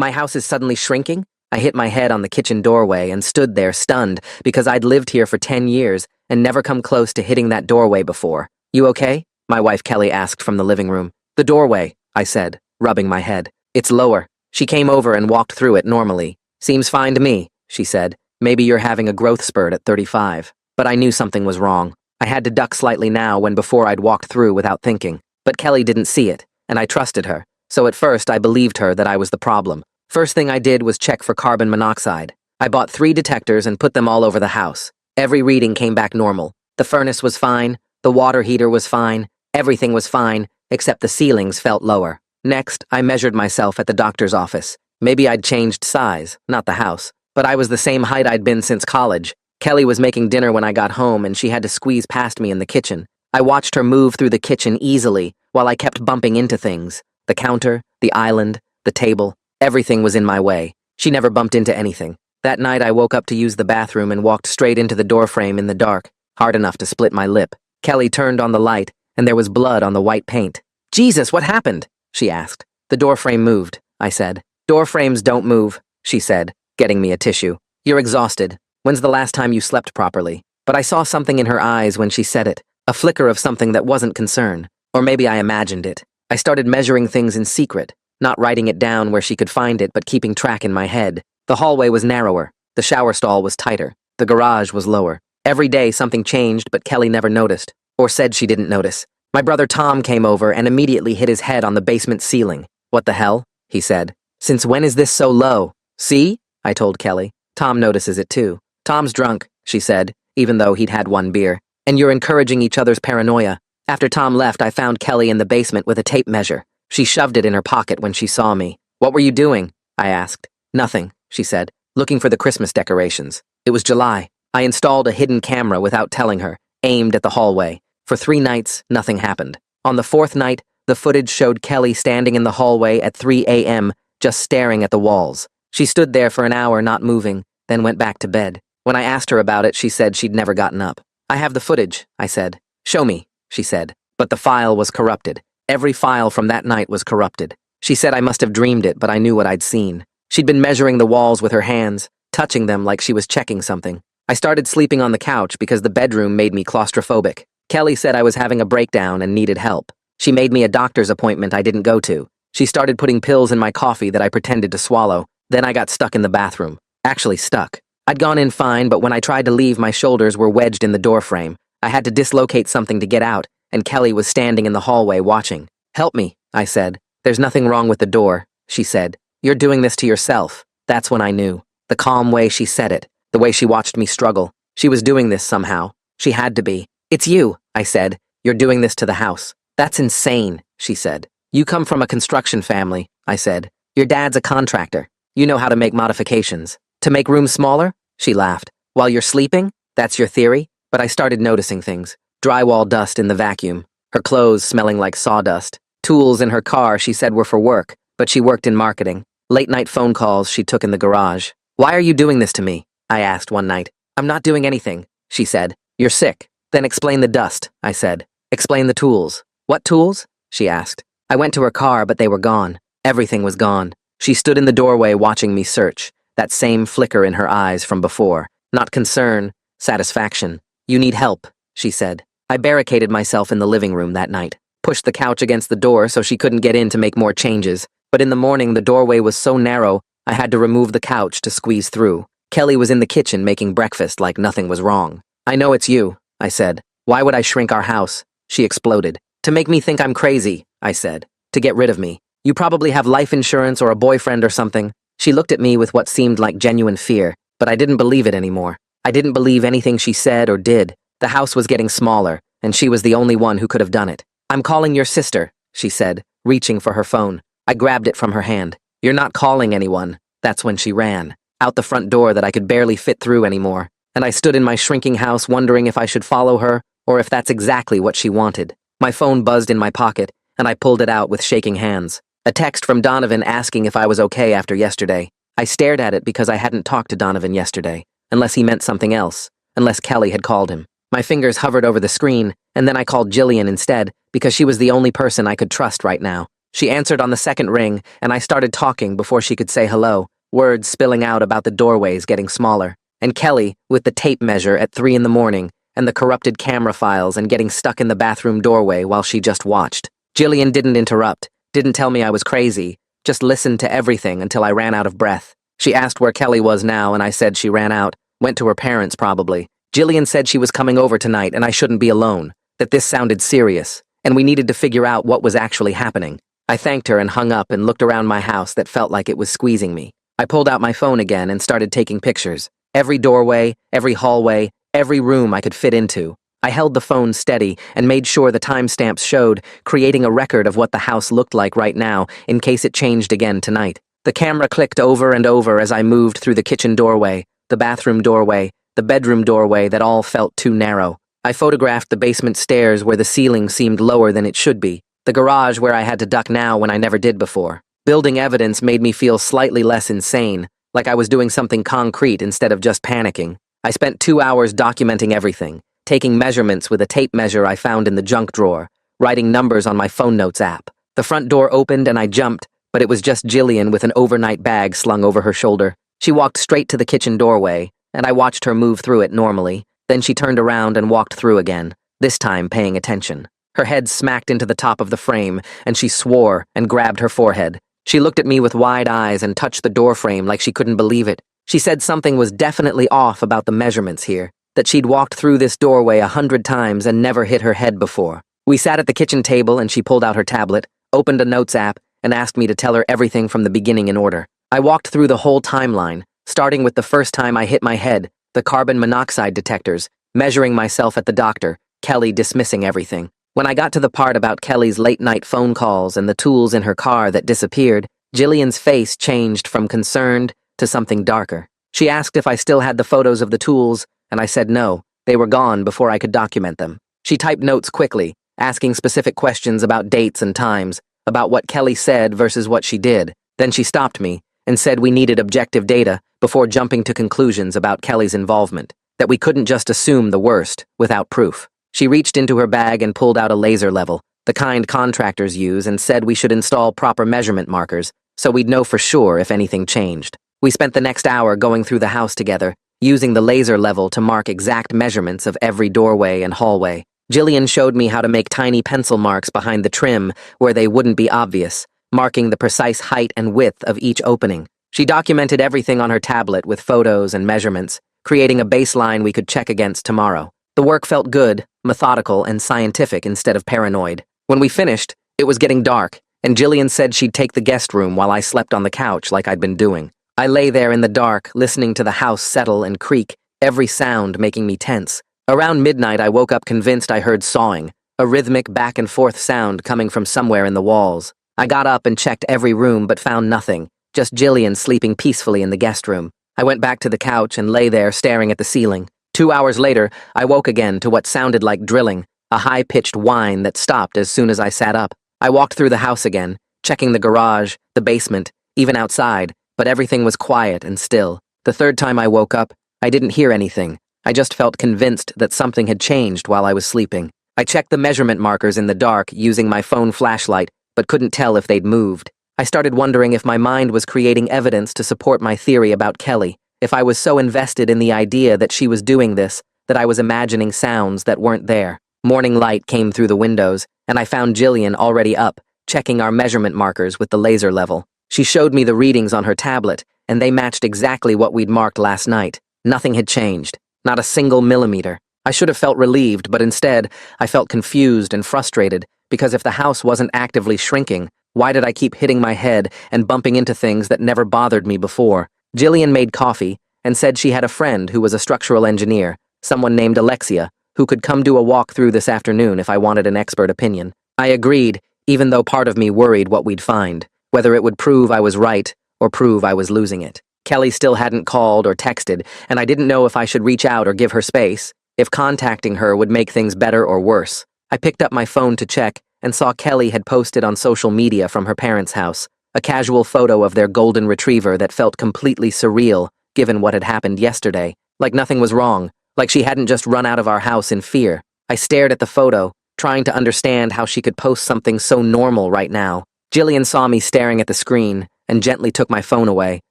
My house is suddenly shrinking? I hit my head on the kitchen doorway and stood there stunned because I'd lived here for 10 years and never come close to hitting that doorway before. You okay? My wife Kelly asked from the living room. The doorway, I said, rubbing my head. It's lower. She came over and walked through it normally. Seems fine to me, she said. Maybe you're having a growth spurt at 35. But I knew something was wrong. I had to duck slightly now when before I'd walked through without thinking. But Kelly didn't see it, and I trusted her. So at first I believed her that I was the problem. First thing I did was check for carbon monoxide. I bought 3 detectors and put them all over the house. Every reading came back normal. The furnace was fine, the water heater was fine, everything was fine, except the ceilings felt lower. Next, I measured myself at the doctor's office. Maybe I'd changed size, not the house, but I was the same height I'd been since college. Kelly was making dinner when I got home and she had to squeeze past me in the kitchen. I watched her move through the kitchen easily while I kept bumping into things. The counter, the island, the table. Everything was in my way. She never bumped into anything. That night I woke up to use the bathroom and walked straight into the doorframe in the dark, hard enough to split my lip. Kelly turned on the light, and there was blood on the white paint. Jesus, what happened? She asked. The doorframe moved, I said. Doorframes don't move, she said, getting me a tissue. You're exhausted. When's the last time you slept properly? But I saw something in her eyes when she said it, a flicker of something that wasn't concern. Or maybe I imagined it. I started measuring things in secret, not writing it down where she could find it but keeping track in my head. The hallway was narrower. The shower stall was tighter. The garage was lower. Every day something changed, but Kelly never noticed, or said she didn't notice. My brother Tom came over and immediately hit his head on the basement ceiling. What the hell? He said. Since when is this so low? See? I told Kelly. Tom notices it too. Tom's drunk, she said, even though he'd had 1 beer. And you're encouraging each other's paranoia. After Tom left, I found Kelly in the basement with a tape measure. She shoved it in her pocket when she saw me. What were you doing? I asked. Nothing, she said, looking for the Christmas decorations. It was July. I installed a hidden camera without telling her, aimed at the hallway. For 3 nights, nothing happened. On the 4th night, the footage showed Kelly standing in the hallway at 3 a.m., just staring at the walls. She stood there for an hour not moving, then went back to bed. When I asked her about it, she said she'd never gotten up. I have the footage, I said. Show me, she said. But the file was corrupted. Every file from that night was corrupted. She said I must have dreamed it, but I knew what I'd seen. She'd been measuring the walls with her hands, touching them like she was checking something. I started sleeping on the couch because the bedroom made me claustrophobic. Kelly said I was having a breakdown and needed help. She made me a doctor's appointment I didn't go to. She started putting pills in my coffee that I pretended to swallow. Then I got stuck in the bathroom. Actually stuck. I'd gone in fine, but when I tried to leave, my shoulders were wedged in the doorframe. I had to dislocate something to get out, and Kelly was standing in the hallway watching. Help me, I said. There's nothing wrong with the door, she said. You're doing this to yourself. That's when I knew. The calm way she said it, the way she watched me struggle. She was doing this somehow. She had to be. It's you, I said. You're doing this to the house. That's insane, she said. You come from a construction family, I said. Your dad's a contractor. You know how to make modifications. To make rooms smaller? She laughed. While you're sleeping? That's your theory? But I started noticing things. Drywall dust in the vacuum. Her clothes smelling like sawdust. Tools in her car she said were for work, but she worked in marketing. Late-night phone calls she took in the garage. Why are you doing this to me? I asked one night. I'm not doing anything, she said. You're sick. Then explain the dust, I said. Explain the tools. What tools? She asked. I went to her car, but they were gone. Everything was gone. She stood in the doorway watching me search, that same flicker in her eyes from before. Not concern, satisfaction. You need help, she said. I barricaded myself in the living room that night, pushed the couch against the door so she couldn't get in to make more changes. But in the morning, the doorway was so narrow, I had to remove the couch to squeeze through. Kelly was in the kitchen making breakfast like nothing was wrong. I know it's you, I said. Why would I shrink our house? She exploded. To make me think I'm crazy, I said. To get rid of me. You probably have life insurance or a boyfriend or something. She looked at me with what seemed like genuine fear, but I didn't believe it anymore. I didn't believe anything she said or did. The house was getting smaller, and she was the only one who could have done it. I'm calling your sister, she said, reaching for her phone. I grabbed it from her hand. You're not calling anyone. That's when she ran, out the front door that I could barely fit through anymore. And I stood in my shrinking house wondering if I should follow her or if that's exactly what she wanted. My phone buzzed in my pocket, and I pulled it out with shaking hands. A text from Donovan asking if I was okay after yesterday. I stared at it because I hadn't talked to Donovan yesterday, unless he meant something else, unless Kelly had called him. My fingers hovered over the screen, and then I called Jillian instead because she was the only person I could trust right now. She answered on the second ring, and I started talking before she could say hello, words spilling out about the doorways getting smaller. And Kelly, with the tape measure at 3 in the morning, and the corrupted camera files and getting stuck in the bathroom doorway while she just watched. Jillian didn't interrupt, didn't tell me I was crazy, just listened to everything until I ran out of breath. She asked where Kelly was now, and I said she ran out, went to her parents probably. Jillian said she was coming over tonight and I shouldn't be alone, that this sounded serious, and we needed to figure out what was actually happening. I thanked her and hung up and looked around my house that felt like it was squeezing me. I pulled out my phone again and started taking pictures. Every doorway, every hallway, every room I could fit into. I held the phone steady and made sure the timestamps showed, creating a record of what the house looked like right now in case it changed again tonight. The camera clicked over and over as I moved through the kitchen doorway, the bathroom doorway, the bedroom doorway that all felt too narrow. I photographed the basement stairs where the ceiling seemed lower than it should be, the garage where I had to duck now when I never did before. Building evidence made me feel slightly less insane, like I was doing something concrete instead of just panicking. I spent 2 hours documenting everything, taking measurements with a tape measure I found in the junk drawer, writing numbers on my phone notes app. The front door opened and I jumped, but it was just Jillian with an overnight bag slung over her shoulder. She walked straight to the kitchen doorway, and I watched her move through it normally. Then she turned around and walked through again, this time paying attention. Her head smacked into the top of the frame, and she swore and grabbed her forehead. She looked at me with wide eyes and touched the doorframe like she couldn't believe it. She said something was definitely off about the measurements here, that she'd walked through this doorway 100 times and never hit her head before. We sat at the kitchen table and she pulled out her tablet, opened a notes app, and asked me to tell her everything from the beginning in order. I walked through the whole timeline, starting with the first time I hit my head, the carbon monoxide detectors, measuring myself at the doctor, Kelly dismissing everything. When I got to the part about Kelly's late-night phone calls and the tools in her car that disappeared, Jillian's face changed from concerned to something darker. She asked if I still had the photos of the tools, and I said no, they were gone before I could document them. She typed notes quickly, asking specific questions about dates and times, about what Kelly said versus what she did. Then she stopped me and said we needed objective data before jumping to conclusions about Kelly's involvement, that we couldn't just assume the worst without proof. She reached into her bag and pulled out a laser level, the kind contractors use, and said we should install proper measurement markers so we'd know for sure if anything changed. We spent the next hour going through the house together, using the laser level to mark exact measurements of every doorway and hallway. Jillian showed me how to make tiny pencil marks behind the trim where they wouldn't be obvious, marking the precise height and width of each opening. She documented everything on her tablet with photos and measurements, creating a baseline we could check against tomorrow. The work felt good, methodical, and scientific instead of paranoid. When we finished, it was getting dark, and Jillian said she'd take the guest room while I slept on the couch like I'd been doing. I lay there in the dark, listening to the house settle and creak, every sound making me tense. Around midnight, I woke up convinced I heard sawing, a rhythmic back-and-forth sound coming from somewhere in the walls. I got up and checked every room but found nothing, just Jillian sleeping peacefully in the guest room. I went back to the couch and lay there staring at the ceiling. 2 hours later, I woke again to what sounded like drilling, a high-pitched whine that stopped as soon as I sat up. I walked through the house again, checking the garage, the basement, even outside, but everything was quiet and still. The third time I woke up, I didn't hear anything. I just felt convinced that something had changed while I was sleeping. I checked the measurement markers in the dark using my phone flashlight, but couldn't tell if they'd moved. I started wondering if my mind was creating evidence to support my theory about Kelly, if I was so invested in the idea that she was doing this that I was imagining sounds that weren't there. Morning light came through the windows, and I found Jillian already up, checking our measurement markers with the laser level. She showed me the readings on her tablet, and they matched exactly what we'd marked last night. Nothing had changed, not a single millimeter. I should have felt relieved, but instead, I felt confused and frustrated, because if the house wasn't actively shrinking, why did I keep hitting my head and bumping into things that never bothered me before? Jillian made coffee and said she had a friend who was a structural engineer, someone named Alexia, who could come do a walk through this afternoon if I wanted an expert opinion. I agreed, even though part of me worried what we'd find, whether it would prove I was right or prove I was losing it. Kelly still hadn't called or texted, and I didn't know if I should reach out or give her space, if contacting her would make things better or worse. I picked up my phone to check and saw Kelly had posted on social media from her parents' house, a casual photo of their golden retriever that felt completely surreal given what had happened yesterday, like nothing was wrong, like she hadn't just run out of our house in fear. I stared at the photo, trying to understand how she could post something so normal right now. Jillian saw me staring at the screen and gently took my phone away,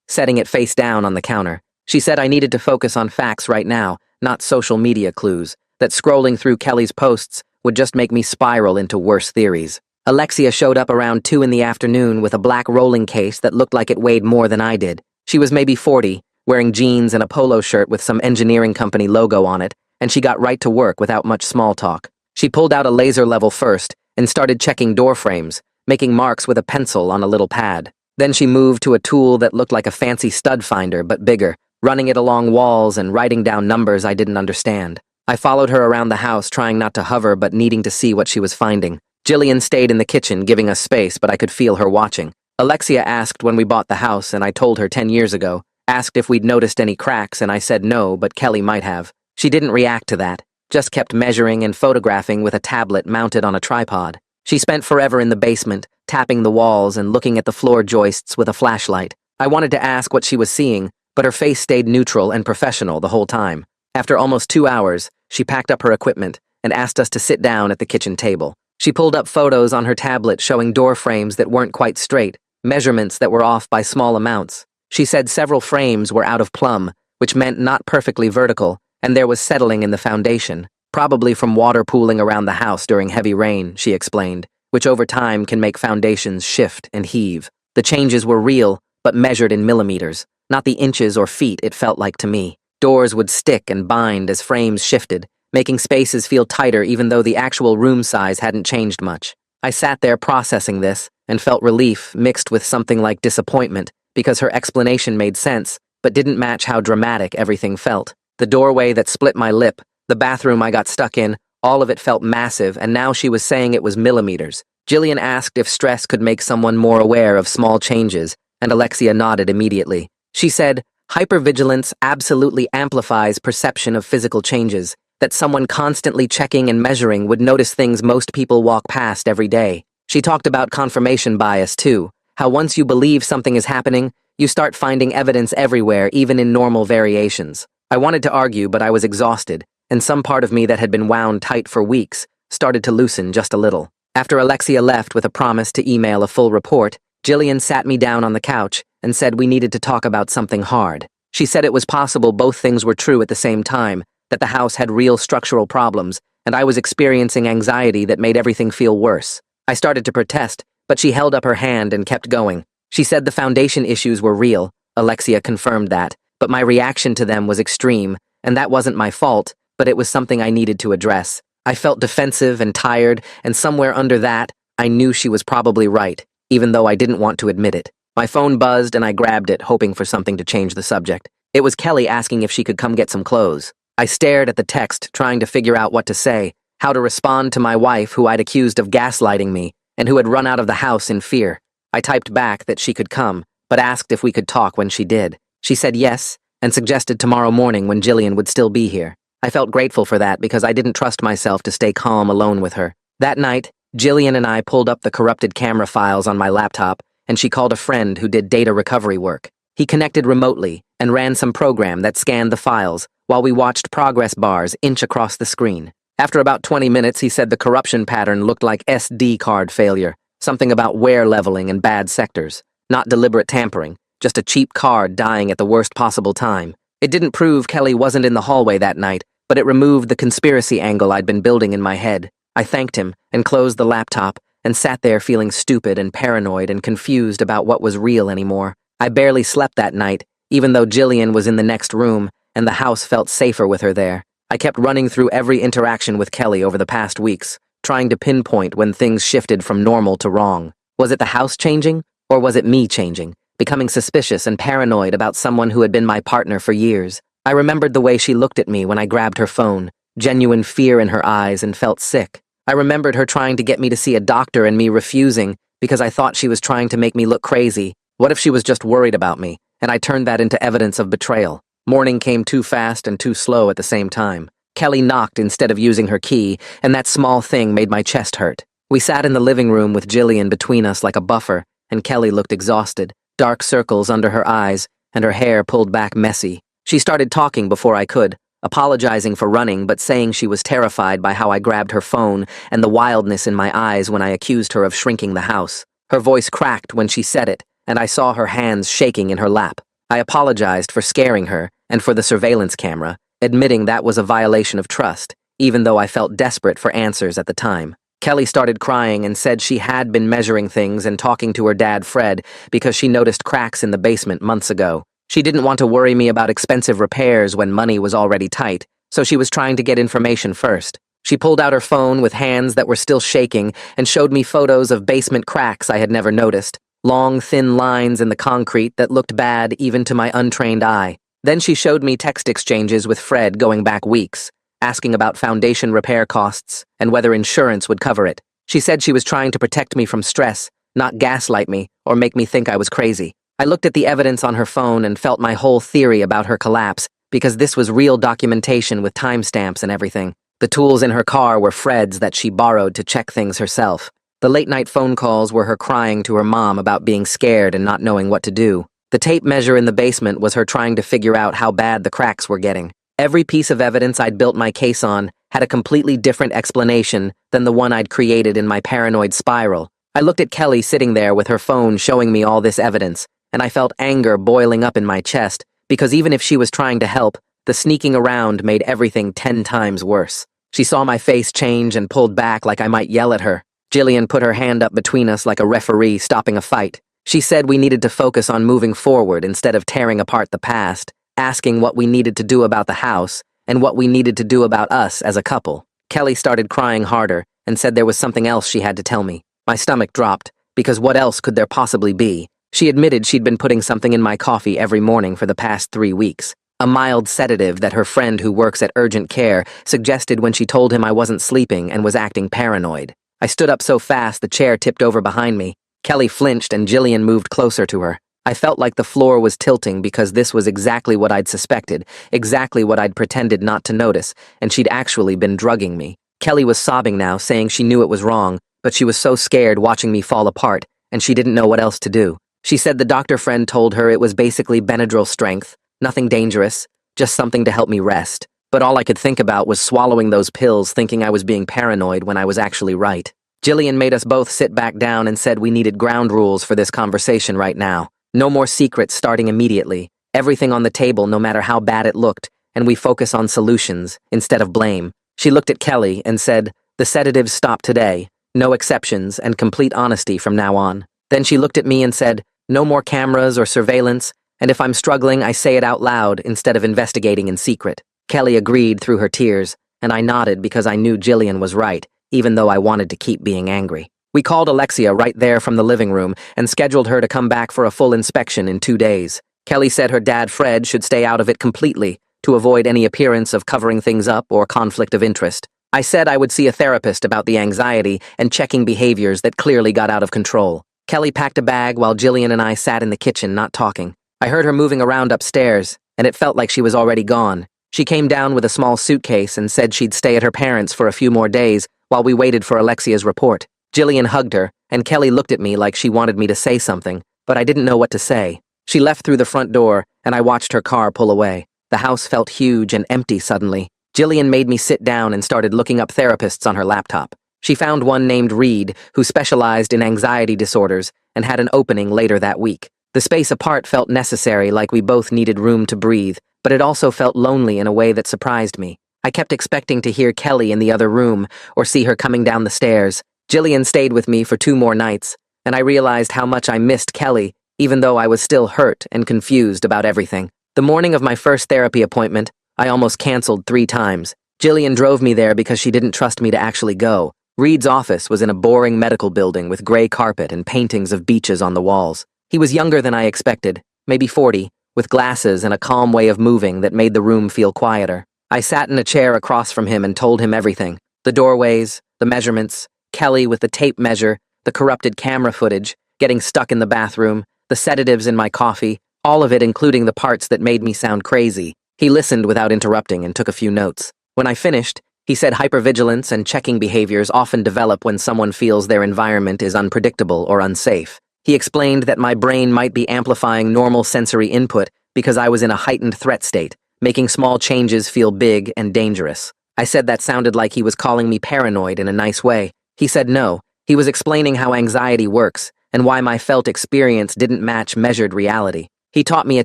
setting it face down on the counter. She said I needed to focus on facts right now, not social media clues, that scrolling through Kelly's posts would just make me spiral into worse theories. Alexia showed up around 2 in the afternoon with a black rolling case that looked like it weighed more than I did. She was maybe 40, wearing jeans and a polo shirt with some engineering company logo on it, and she got right to work without much small talk. She pulled out a laser level first and started checking door frames, making marks with a pencil on a little pad. Then she moved to a tool that looked like a fancy stud finder but bigger, running it along walls and writing down numbers I didn't understand. I followed her around the house, trying not to hover but needing to see what she was finding. Jillian stayed in the kitchen, giving us space, but I could feel her watching. Alexia asked when we bought the house, and I told her 10 years ago. Asked if we'd noticed any cracks, and I said no, but Kelly might have. She didn't react to that, just kept measuring and photographing with a tablet mounted on a tripod. She spent forever in the basement, tapping the walls and looking at the floor joists with a flashlight. I wanted to ask what she was seeing, but her face stayed neutral and professional the whole time. After almost 2 hours, she packed up her equipment and asked us to sit down at the kitchen table. She pulled up photos on her tablet showing door frames that weren't quite straight, measurements that were off by small amounts. She said several frames were out of plumb, which meant not perfectly vertical, and there was settling in the foundation, probably from water pooling around the house during heavy rain, she explained, which over time can make foundations shift and heave. The changes were real, but measured in millimeters, not the inches or feet it felt like to me. Doors would stick and bind as frames shifted, making spaces feel tighter even though the actual room size hadn't changed much. I sat there processing this and felt relief mixed with something like disappointment because her explanation made sense but didn't match how dramatic everything felt. The doorway that split my lip, the bathroom I got stuck in, all of it felt massive, and now she was saying it was millimeters. Jillian asked if stress could make someone more aware of small changes, and Alexia nodded immediately. She said, hypervigilance absolutely amplifies perception of physical changes, that someone constantly checking and measuring would notice things most people walk past every day. She talked about confirmation bias too, how once you believe something is happening, you start finding evidence everywhere, even in normal variations. I wanted to argue, but I was exhausted, and some part of me that had been wound tight for weeks started to loosen just a little. After Alexia left with a promise to email a full report, Jillian sat me down on the couch and said we needed to talk about something hard. She said it was possible both things were true at the same time, that the house had real structural problems, and I was experiencing anxiety that made everything feel worse. I started to protest, but she held up her hand and kept going. She said the foundation issues were real. Alexia confirmed that, but my reaction to them was extreme, and that wasn't my fault, but it was something I needed to address. I felt defensive and tired, and somewhere under that, I knew she was probably right, even though I didn't want to admit it. My phone buzzed and I grabbed it, hoping for something to change the subject. It was Kelly asking if she could come get some clothes. I stared at the text, trying to figure out what to say, how to respond to my wife who I'd accused of gaslighting me, and who had run out of the house in fear. I typed back that she could come, but asked if we could talk when she did. She said yes, and suggested tomorrow morning when Jillian would still be here. I felt grateful for that because I didn't trust myself to stay calm alone with her. That night, Jillian and I pulled up the corrupted camera files on my laptop, and she called a friend who did data recovery work. He connected remotely and ran some program that scanned the files, while we watched progress bars inch across the screen. After about 20 minutes, he said the corruption pattern looked like SD card failure, something about wear leveling and bad sectors. Not deliberate tampering, just a cheap card dying at the worst possible time. It didn't prove Kelly wasn't in the hallway that night, but it removed the conspiracy angle I'd been building in my head. I thanked him and closed the laptop and sat there feeling stupid and paranoid and confused about what was real anymore. I barely slept that night, even though Jillian was in the next room, and the house felt safer with her there. I kept running through every interaction with Kelly over the past weeks, trying to pinpoint when things shifted from normal to wrong. Was it the house changing, or was it me changing, becoming suspicious and paranoid about someone who had been my partner for years? I remembered the way she looked at me when I grabbed her phone, genuine fear in her eyes, and felt sick. I remembered her trying to get me to see a doctor and me refusing because I thought she was trying to make me look crazy. What if she was just worried about me, and I turned that into evidence of betrayal? Morning came too fast and too slow at the same time. Kelly knocked instead of using her key, and that small thing made my chest hurt. We sat in the living room with Jillian between us like a buffer, and Kelly looked exhausted, dark circles under her eyes, and her hair pulled back messy. She started talking before I could, apologizing for running but saying she was terrified by how I grabbed her phone and the wildness in my eyes when I accused her of shrinking the house. Her voice cracked when she said it, and I saw her hands shaking in her lap. I apologized for scaring her and for the surveillance camera, admitting that was a violation of trust, even though I felt desperate for answers at the time. Kelly started crying and said she had been measuring things and talking to her dad, Fred, because she noticed cracks in the basement months ago. She didn't want to worry me about expensive repairs when money was already tight, so she was trying to get information first. She pulled out her phone with hands that were still shaking and showed me photos of basement cracks I had never noticed. Long, thin lines in the concrete that looked bad even to my untrained eye. Then she showed me text exchanges with Fred going back weeks, asking about foundation repair costs and whether insurance would cover it. She said she was trying to protect me from stress, not gaslight me or make me think I was crazy. I looked at the evidence on her phone and felt my whole theory about her collapse, because this was real documentation with timestamps and everything. The tools in her car were Fred's that she borrowed to check things herself. The late-night phone calls were her crying to her mom about being scared and not knowing what to do. The tape measure in the basement was her trying to figure out how bad the cracks were getting. Every piece of evidence I'd built my case on had a completely different explanation than the one I'd created in my paranoid spiral. I looked at Kelly sitting there with her phone showing me all this evidence, and I felt anger boiling up in my chest, because even if she was trying to help, the sneaking around made everything 10 times worse. She saw my face change and pulled back like I might yell at her. Jillian put her hand up between us like a referee stopping a fight. She said we needed to focus on moving forward instead of tearing apart the past, asking what we needed to do about the house and what we needed to do about us as a couple. Kelly started crying harder and said there was something else she had to tell me. My stomach dropped, because what else could there possibly be? She admitted she'd been putting something in my coffee every morning for the past 3 weeks. A mild sedative that her friend who works at urgent care suggested when she told him I wasn't sleeping and was acting paranoid. I stood up so fast the chair tipped over behind me. Kelly flinched and Jillian moved closer to her. I felt like the floor was tilting because this was exactly what I'd suspected, exactly what I'd pretended not to notice, and she'd actually been drugging me. Kelly was sobbing now, saying she knew it was wrong, but she was so scared watching me fall apart, and she didn't know what else to do. She said the doctor friend told her it was basically Benadryl strength, nothing dangerous, just something to help me rest. But all I could think about was swallowing those pills thinking I was being paranoid when I was actually right. Jillian made us both sit back down and said we needed ground rules for this conversation right now. No more secrets starting immediately. Everything on the table no matter how bad it looked, and we focus on solutions instead of blame. She looked at Kelly and said, "The sedatives stop today. No exceptions and complete honesty from now on." Then she looked at me and said, "No more cameras or surveillance, and if I'm struggling I say it out loud instead of investigating in secret." Kelly agreed through her tears, and I nodded because I knew Jillian was right, even though I wanted to keep being angry. We called Alexia right there from the living room and scheduled her to come back for a full inspection in 2 days. Kelly said her dad Fred should stay out of it completely to avoid any appearance of covering things up or conflict of interest. I said I would see a therapist about the anxiety and checking behaviors that clearly got out of control. Kelly packed a bag while Jillian and I sat in the kitchen not talking. I heard her moving around upstairs, and it felt like she was already gone. She came down with a small suitcase and said she'd stay at her parents' for a few more days while we waited for Alexia's report. Jillian hugged her, and Kelly looked at me like she wanted me to say something, but I didn't know what to say. She left through the front door, and I watched her car pull away. The house felt huge and empty suddenly. Jillian made me sit down and started looking up therapists on her laptop. She found one named Reed, who specialized in anxiety disorders, and had an opening later that week. The space apart felt necessary, like we both needed room to breathe, but it also felt lonely in a way that surprised me. I kept expecting to hear Kelly in the other room, or see her coming down the stairs. Jillian stayed with me for 2 more nights, and I realized how much I missed Kelly, even though I was still hurt and confused about everything. The morning of my first therapy appointment, I almost canceled 3 times. Jillian drove me there because she didn't trust me to actually go. Reed's office was in a boring medical building with gray carpet and paintings of beaches on the walls. He was younger than I expected, maybe 40, with glasses and a calm way of moving that made the room feel quieter. I sat in a chair across from him and told him everything. The doorways, the measurements, Kelly with the tape measure, the corrupted camera footage, getting stuck in the bathroom, the sedatives in my coffee, all of it including the parts that made me sound crazy. He listened without interrupting and took a few notes. When I finished, he said hypervigilance and checking behaviors often develop when someone feels their environment is unpredictable or unsafe. He explained that my brain might be amplifying normal sensory input because I was in a heightened threat state, making small changes feel big and dangerous. I said that sounded like he was calling me paranoid in a nice way. He said no, he was explaining how anxiety works, and why my felt experience didn't match measured reality. He taught me a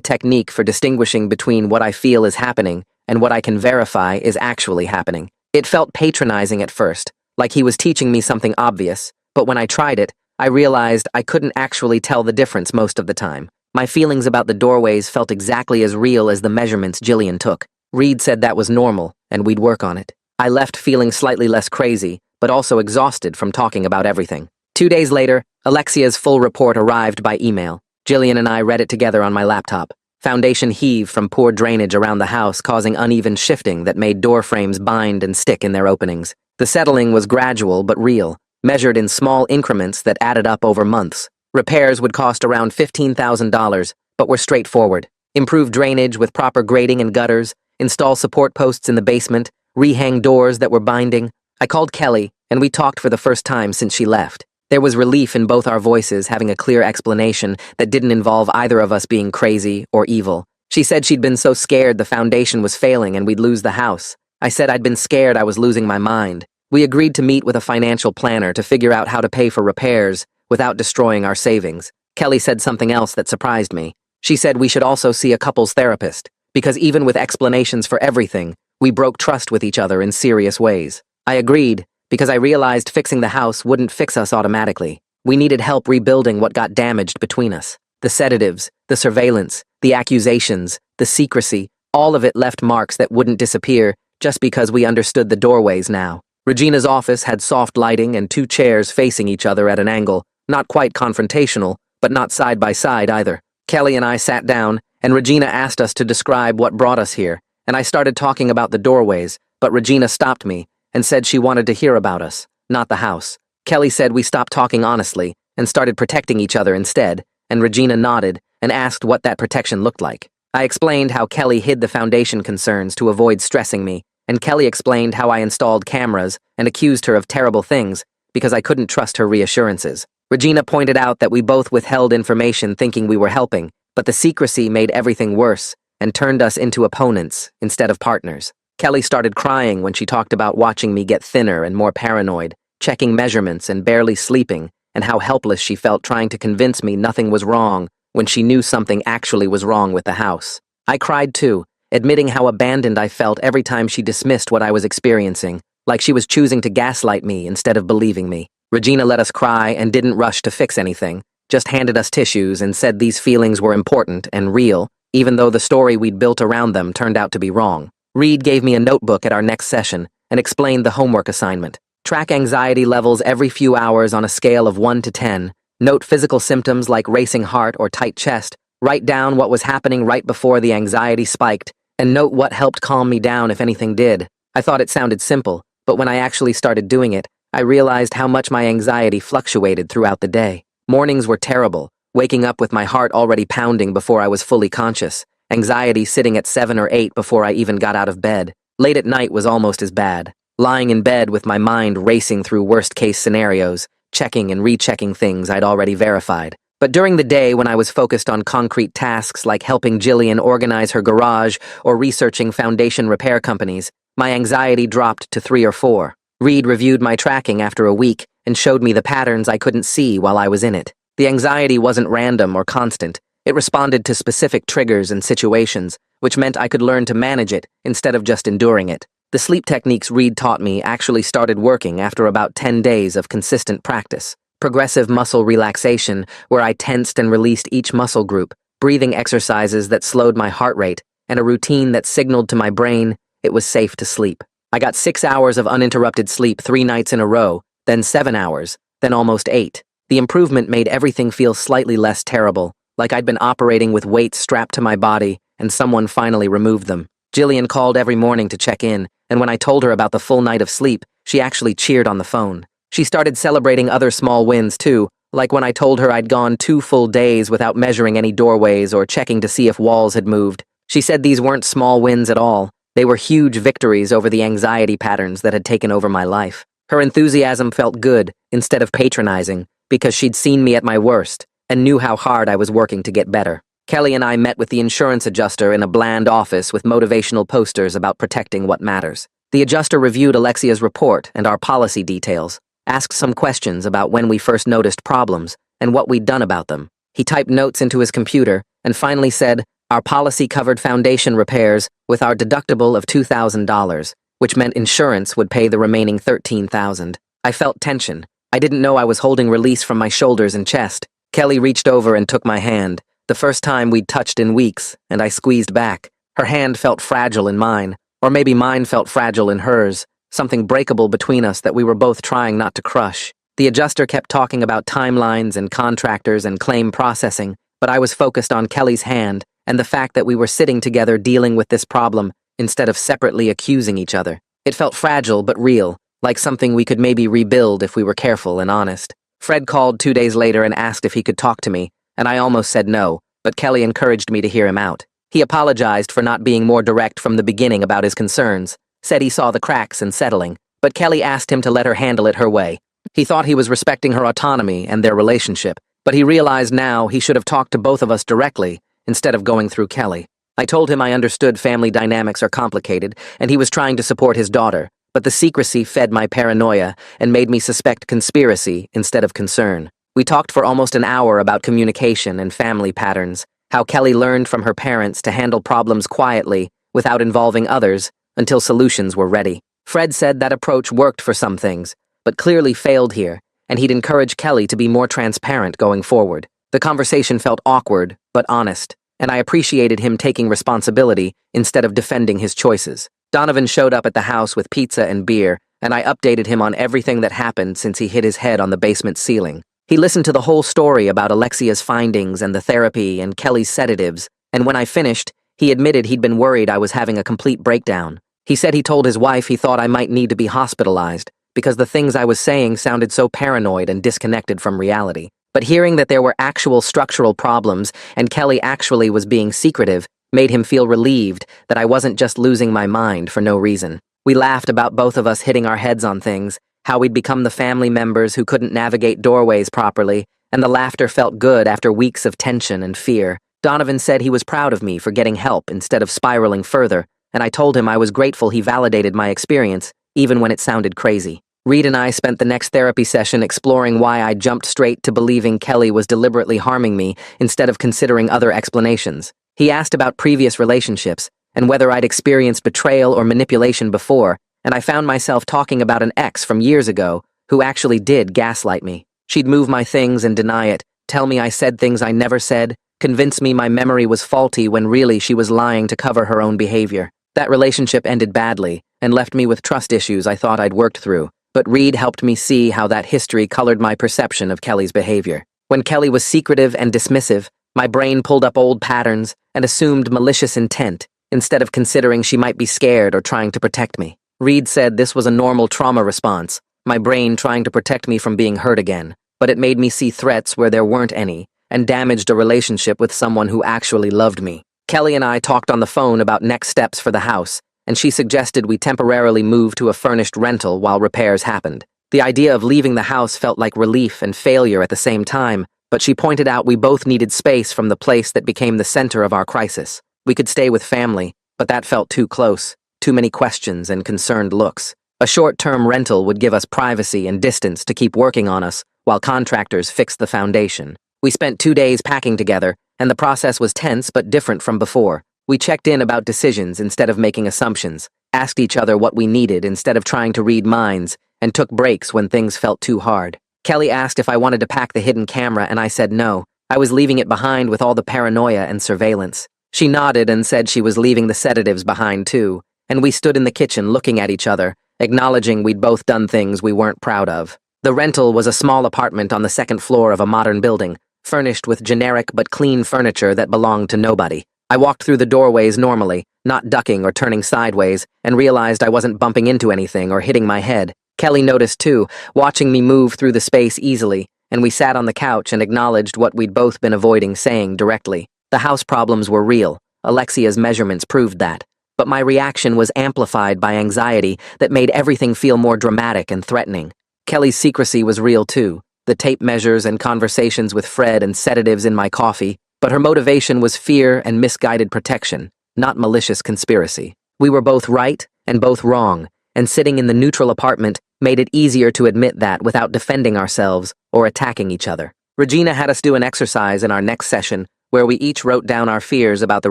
technique for distinguishing between what I feel is happening and what I can verify is actually happening. It felt patronizing at first, like he was teaching me something obvious, but when I tried it, I realized I couldn't actually tell the difference most of the time. My feelings about the doorways felt exactly as real as the measurements Jillian took. Reed said that was normal, and we'd work on it. I left feeling slightly less crazy, but also exhausted from talking about everything. 2 days later, Alexia's full report arrived by email. Jillian and I read it together on my laptop. Foundation heaved from poor drainage around the house, causing uneven shifting that made door frames bind and stick in their openings. The settling was gradual but real, measured in small increments that added up over months. Repairs would cost around $15,000, but were straightforward. Improve drainage with proper grading and gutters, install support posts in the basement, rehang doors that were binding. I called Kelly, and we talked for the first time since she left. There was relief in both our voices, having a clear explanation that didn't involve either of us being crazy or evil. She said she'd been so scared the foundation was failing and we'd lose the house. I said I'd been scared I was losing my mind. We agreed to meet with a financial planner to figure out how to pay for repairs without destroying our savings. Kelly said something else that surprised me. She said we should also see a couples therapist, because even with explanations for everything, we broke trust with each other in serious ways. I agreed, because I realized fixing the house wouldn't fix us automatically. We needed help rebuilding what got damaged between us. The sedatives, the surveillance, the accusations, the secrecy, all of it left marks that wouldn't disappear just because we understood the doorways now. Regina's office had soft lighting and 2 chairs facing each other at an angle, not quite confrontational, but not side by side either. Kelly and I sat down, and Regina asked us to describe what brought us here, and I started talking about the doorways, but Regina stopped me and said she wanted to hear about us, not the house. Kelly said we stopped talking honestly and started protecting each other instead, and Regina nodded and asked what that protection looked like. I explained how Kelly hid the foundation concerns to avoid stressing me, and Kelly explained how I installed cameras and accused her of terrible things because I couldn't trust her reassurances. Regina pointed out that we both withheld information thinking we were helping, but the secrecy made everything worse and turned us into opponents instead of partners. Kelly started crying when she talked about watching me get thinner and more paranoid, checking measurements and barely sleeping, and how helpless she felt trying to convince me nothing was wrong when she knew something actually was wrong with the house. I cried too, admitting how abandoned I felt every time she dismissed what I was experiencing, like she was choosing to gaslight me instead of believing me. Regina let us cry and didn't rush to fix anything, just handed us tissues and said these feelings were important and real, even though the story we'd built around them turned out to be wrong. Reed gave me a notebook at our next session and explained the homework assignment. Track anxiety levels every few hours on a scale of 1 to 10. Note physical symptoms like racing heart or tight chest. Write down what was happening right before the anxiety spiked, and note what helped calm me down if anything did. I thought it sounded simple, but when I actually started doing it, I realized how much my anxiety fluctuated throughout the day. Mornings were terrible, waking up with my heart already pounding before I was fully conscious. Anxiety sitting at 7 or 8 before I even got out of bed. Late at night was almost as bad. Lying in bed with my mind racing through worst-case scenarios, checking and rechecking things I'd already verified. But during the day when I was focused on concrete tasks like helping Jillian organize her garage or researching foundation repair companies, my anxiety dropped to 3 or 4. Reed reviewed my tracking after a week and showed me the patterns I couldn't see while I was in it. The anxiety wasn't random or constant. It responded to specific triggers and situations, which meant I could learn to manage it instead of just enduring it. The sleep techniques Reed taught me actually started working after about 10 days of consistent practice. Progressive muscle relaxation, where I tensed and released each muscle group, breathing exercises that slowed my heart rate, and a routine that signaled to my brain it was safe to sleep. I got 6 hours of uninterrupted sleep 3 nights in a row, then 7 hours, then almost 8. The improvement made everything feel slightly less terrible, like I'd been operating with weights strapped to my body and someone finally removed them. Jillian called every morning to check in, and when I told her about the full night of sleep, she actually cheered on the phone. She started celebrating other small wins too, like when I told her I'd gone 2 full days without measuring any doorways or checking to see if walls had moved. She said these weren't small wins at all. They were huge victories over the anxiety patterns that had taken over my life. Her enthusiasm felt good instead of patronizing, because she'd seen me at my worst and knew how hard I was working to get better. Kelly and I met with the insurance adjuster in a bland office with motivational posters about protecting what matters. The adjuster reviewed Alexia's report and our policy details, asked some questions about when we first noticed problems, and what we'd done about them. He typed notes into his computer and finally said, "Our policy covered foundation repairs with our deductible of $2,000, which meant insurance would pay the remaining $13,000. I felt tension. I didn't know I was holding release from my shoulders and chest. Kelly reached over and took my hand, the first time we'd touched in weeks, and I squeezed back. Her hand felt fragile in mine, or maybe mine felt fragile in hers, something breakable between us that we were both trying not to crush. The adjuster kept talking about timelines and contractors and claim processing, but I was focused on Kelly's hand and the fact that we were sitting together dealing with this problem instead of separately accusing each other. It felt fragile but real, like something we could maybe rebuild if we were careful and honest. Fred called 2 days later and asked if he could talk to me, and I almost said no, but Kelly encouraged me to hear him out. He apologized for not being more direct from the beginning about his concerns, said he saw the cracks in settling, but Kelly asked him to let her handle it her way. He thought he was respecting her autonomy and their relationship, but he realized now he should have talked to both of us directly instead of going through Kelly. I told him I understood family dynamics are complicated, and he was trying to support his daughter, but the secrecy fed my paranoia and made me suspect conspiracy instead of concern. We talked for almost an hour about communication and family patterns, how Kelly learned from her parents to handle problems quietly without involving others until solutions were ready. Fred said that approach worked for some things, but clearly failed here, and he'd encourage Kelly to be more transparent going forward. The conversation felt awkward, but honest, and I appreciated him taking responsibility instead of defending his choices. Donovan showed up at the house with pizza and beer, and I updated him on everything that happened since he hit his head on the basement ceiling. He listened to the whole story about Alexia's findings and the therapy and Kelly's sedatives, and when I finished, he admitted he'd been worried I was having a complete breakdown. He said he told his wife he thought I might need to be hospitalized because the things I was saying sounded so paranoid and disconnected from reality. But hearing that there were actual structural problems and Kelly actually was being secretive made him feel relieved that I wasn't just losing my mind for no reason. We laughed about both of us hitting our heads on things, how we'd become the family members who couldn't navigate doorways properly, and the laughter felt good after weeks of tension and fear. Donovan said he was proud of me for getting help instead of spiraling further, and I told him I was grateful he validated my experience, even when it sounded crazy. Reed and I spent the next therapy session exploring why I jumped straight to believing Kelly was deliberately harming me instead of considering other explanations. He asked about previous relationships and whether I'd experienced betrayal or manipulation before, and I found myself talking about an ex from years ago who actually did gaslight me. She'd move my things and deny it, tell me I said things I never said, convince me my memory was faulty when really she was lying to cover her own behavior. That relationship ended badly and left me with trust issues I thought I'd worked through, but Reed helped me see how that history colored my perception of Kelly's behavior. When Kelly was secretive and dismissive, my brain pulled up old patterns and assumed malicious intent instead of considering she might be scared or trying to protect me. Reed said this was a normal trauma response, my brain trying to protect me from being hurt again, but it made me see threats where there weren't any and damaged a relationship with someone who actually loved me. Kelly and I talked on the phone about next steps for the house, and she suggested we temporarily move to a furnished rental while repairs happened. The idea of leaving the house felt like relief and failure at the same time, but she pointed out we both needed space from the place that became the center of our crisis. We could stay with family, but that felt too close, too many questions and concerned looks. A short-term rental would give us privacy and distance to keep working on us while contractors fixed the foundation. We spent 2 days packing together, and the process was tense but different from before. We checked in about decisions instead of making assumptions, asked each other what we needed instead of trying to read minds, and took breaks when things felt too hard. Kelly asked if I wanted to pack the hidden camera, and I said no. I was leaving it behind with all the paranoia and surveillance. She nodded and said she was leaving the sedatives behind too, and we stood in the kitchen looking at each other, acknowledging we'd both done things we weren't proud of. The rental was a small apartment on the second floor of a modern building, furnished with generic but clean furniture that belonged to nobody. I walked through the doorways normally, not ducking or turning sideways, and realized I wasn't bumping into anything or hitting my head. Kelly noticed too, watching me move through the space easily, and we sat on the couch and acknowledged what we'd both been avoiding saying directly. The house problems were real. Alexia's measurements proved that. But my reaction was amplified by anxiety that made everything feel more dramatic and threatening. Kelly's secrecy was real too, the tape measures and conversations with Fred and sedatives in my coffee, but her motivation was fear and misguided protection, not malicious conspiracy. We were both right and both wrong, and sitting in the neutral apartment made it easier to admit that without defending ourselves or attacking each other. Regina had us do an exercise in our next session where we each wrote down our fears about the